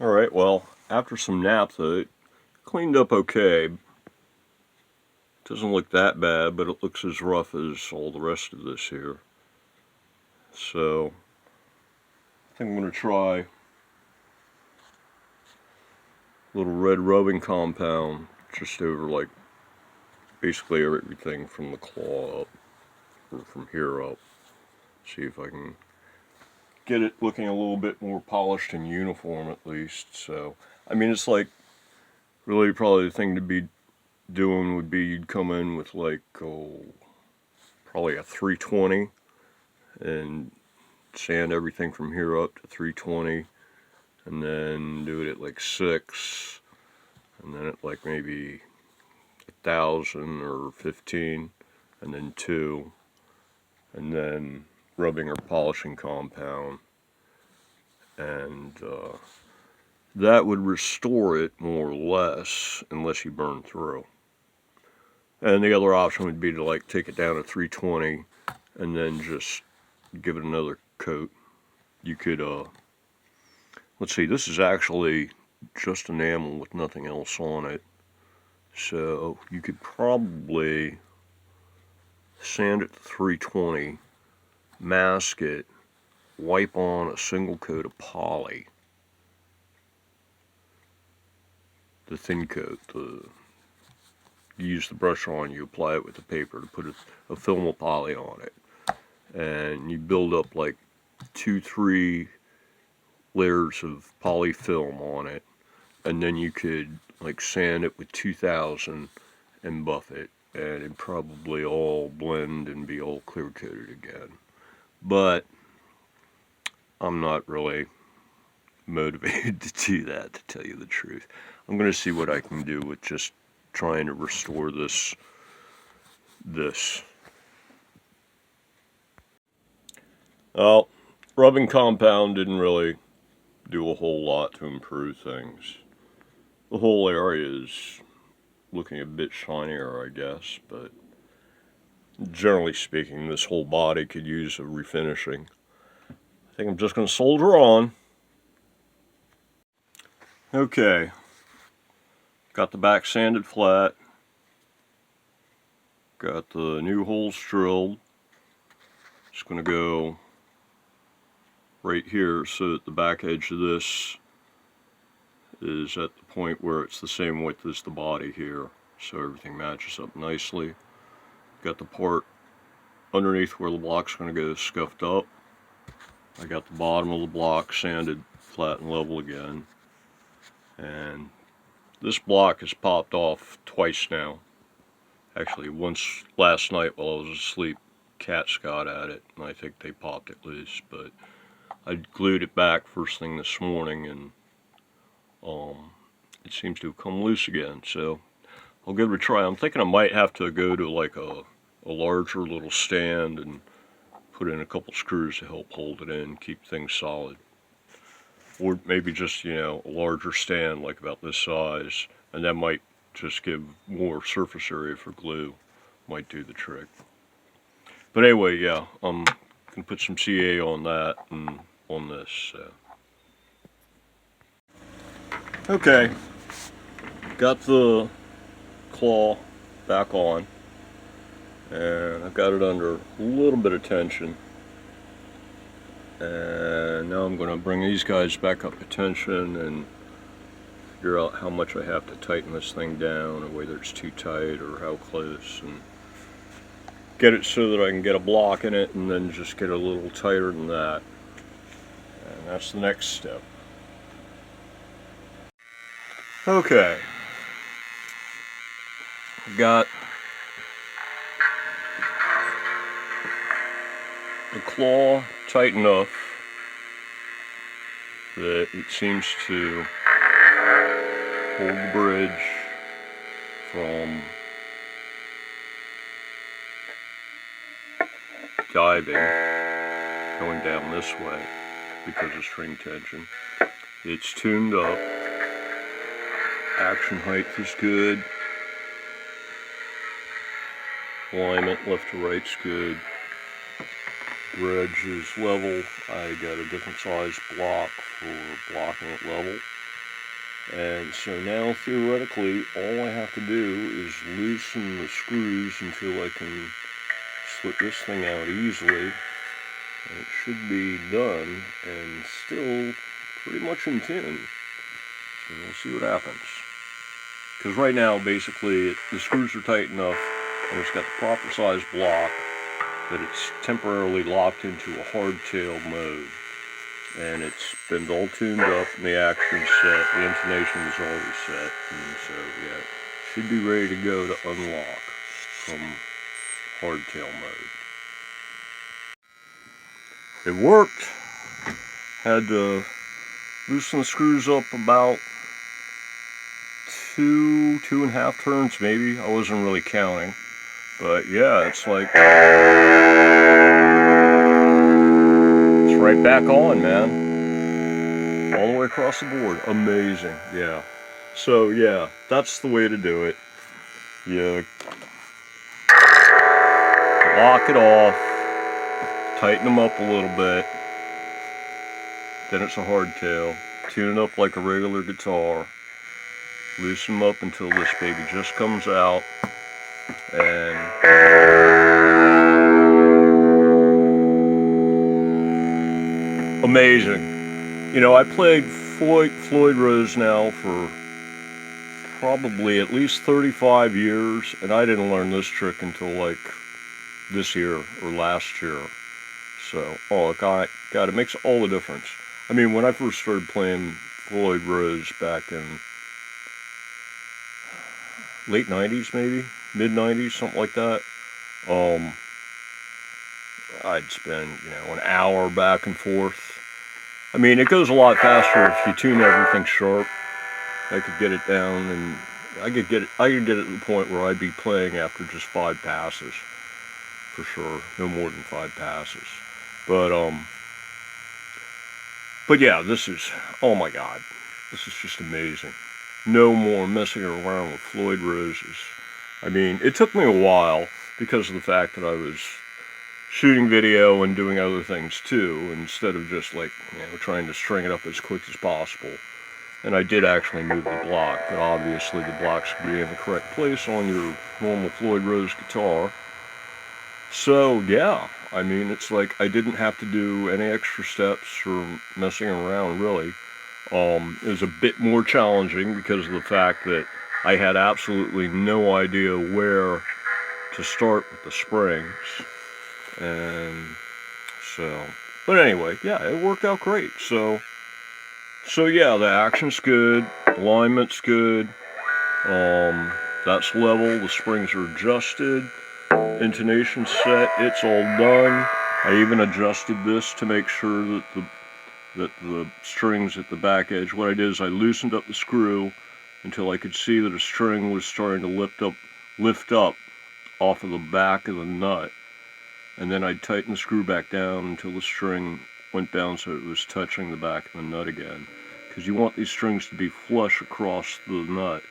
Alright, well, after some naphtha, it cleaned up okay. Doesn't look that bad, but it looks as rough as all the rest of this here. So, I think I'm going to try a little red rubbing compound just over, like, basically everything from the claw up, or from here up. See if I can get it looking a little bit more polished and uniform at least. So, I mean, it's like, really probably the thing to be doing would be you'd come in with like, probably a 320 and sand everything from here up to 320, and then do it at like 6, and then at like maybe 1,000 or 15, and then 2, and then rubbing or polishing compound, and that would restore it more or less, unless you burn through. And the other option would be to like take it down to 320 and then just give it another coat. You could, let's see, this is actually just enamel with nothing else on it. So you could probably sand it to 320, mask it, wipe on a single coat of poly, the thin coat. You use the brush on, you apply it with the paper to put a film of poly on it. And you build up like 2-3 layers of poly film on it, and then you could like sand it with 2000 and buff it, and it'd probably all blend and be all clear coated again. But I'm not really motivated to do that, to tell you the truth. I'm going to see what I can do with just trying to restore this. Well, rubbing compound didn't really do a whole lot to improve things. The whole area is looking a bit shinier, I guess, but generally speaking, this whole body could use a refinishing. I think I'm just going to solder on. Okay, got the back sanded flat, got the new holes drilled. Just going to go right here so that the back edge of this is at the point where it's the same width as the body here, so everything matches up nicely. Got the part underneath where the block's going to go scuffed up. I got the bottom of the block sanded flat and level again, and this block has popped off twice now. Actually, once last night while I was asleep, cats got at it, and I think they popped it loose, but I glued it back first thing this morning, and it seems to have come loose again, so I'll give it a try. I'm thinking I might have to go to like a larger little stand and put in a couple screws to help hold it in, keep things solid. Or maybe just, a larger stand, like about this size, and that might just give more surface area for glue. Might do the trick. But anyway, yeah, I'm gonna put some CA on that and on this. So. Okay, got the claw back on, and I've got it under a little bit of tension. And now I'm going to bring these guys back up to tension and figure out how much I have to tighten this thing down, or whether it's too tight or how close, and get it so that I can get a block in it and then just get a little tighter than that. And that's the next step. Okay. I've got the claw tight enough that it seems to hold the bridge from diving going down this way because of string tension. It's tuned up. Action height is good. Alignment left to right's good. Bridge is level. I got a different size block for blocking it level. And so now theoretically all I have to do is loosen the screws until I can slip this thing out easily. And it should be done and still pretty much in tin. So we'll see what happens. Because right now basically the screws are tight enough and it's got the proper size block that it's temporarily locked into a hardtail mode. And it's been all tuned up and the action's set, the intonation is already set, and so yeah, should be ready to go to unlock from hardtail mode. It worked. Had to loosen the screws up about 2.5 turns maybe. I wasn't really counting, but yeah, it's like right back on, man. All the way across the board. Amazing. Yeah. So yeah, that's the way to do it. You lock it off, tighten them up a little bit, then it's a hardtail. Tune it up like a regular guitar. Loosen them up until this baby just comes out, and amazing. You know, I played Floyd Rose now for probably at least 35 years, and I didn't learn this trick until like this year or last year. So, oh God, it makes all the difference. I mean, when I first started playing Floyd Rose back in late 90s maybe, mid 90s, something like that, I'd spend, you know, an hour back and forth. I mean, it goes a lot faster if you tune everything sharp. I could get it down, and I could get it to the point where I'd be playing after just 5 passes, for sure, no more than 5 passes. But yeah, this is, oh my God, this is just amazing. No more messing around with Floyd Roses. I mean, it took me a while because of the fact that I was shooting video and doing other things too, instead of just like, you know, trying to string it up as quick as possible. And I did actually move the block, but obviously the block should be in the correct place on your normal Floyd Rose guitar. So yeah, I mean, it's like I didn't have to do any extra steps or messing around really. It was a bit more challenging because of the fact that I had absolutely no idea where to start with the springs. And so, but anyway, yeah, it worked out great. So yeah, the action's good, alignment's good, that's level, the springs are adjusted, intonation set, it's all done. I even adjusted this to make sure that the strings at the back edge, what I did is I loosened up the screw until I could see that a string was starting to lift up off of the back of the nut. And then I'd tighten the screw back down until the string went down so it was touching the back of the nut again. Because you want these strings to be flush across the nut,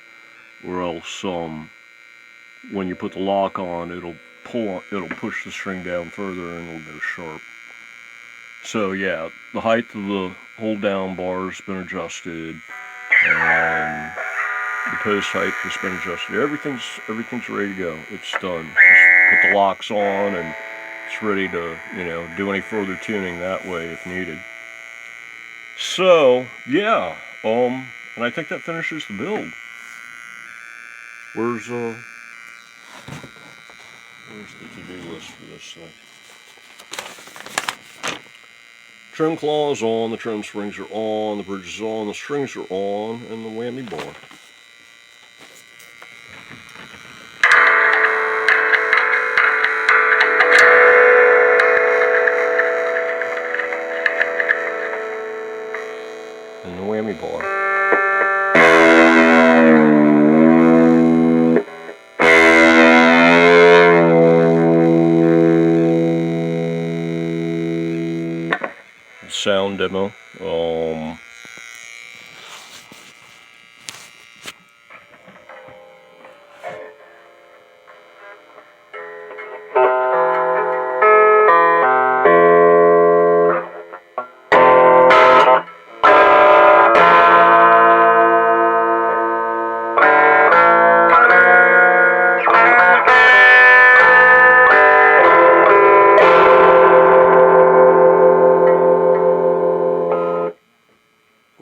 or else when you put the lock on, it'll push the string down further and it'll go sharp. So yeah, the height of the hold down bar has been adjusted, and the post height has been adjusted. Everything's ready to go. It's done. Just put the locks on and it's ready to, you know, do any further tuning that way if needed. So yeah, and I think that finishes the build. Where's the to-do list for this thing? Trim claw is on, the trim springs are on, the bridge is on, the strings are on, and the whammy bar. And the whammy bar. Sound demo.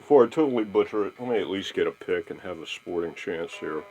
before I totally butcher it, let me at least get a pick and have a sporting chance here.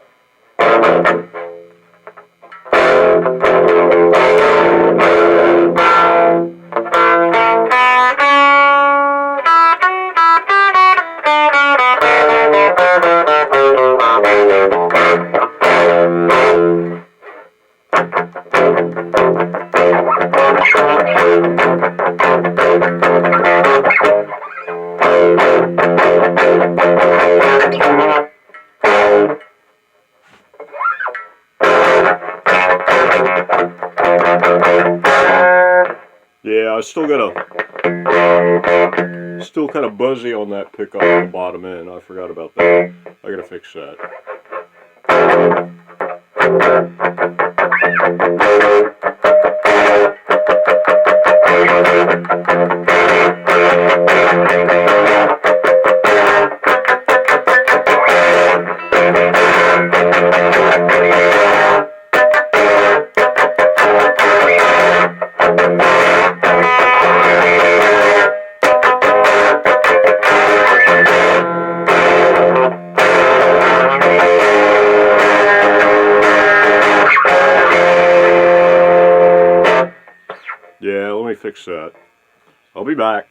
Yeah, I still got still kind of buzzy on that pickup on the bottom end. I forgot about that. I gotta fix that. Yeah, let me fix that. I'll be back.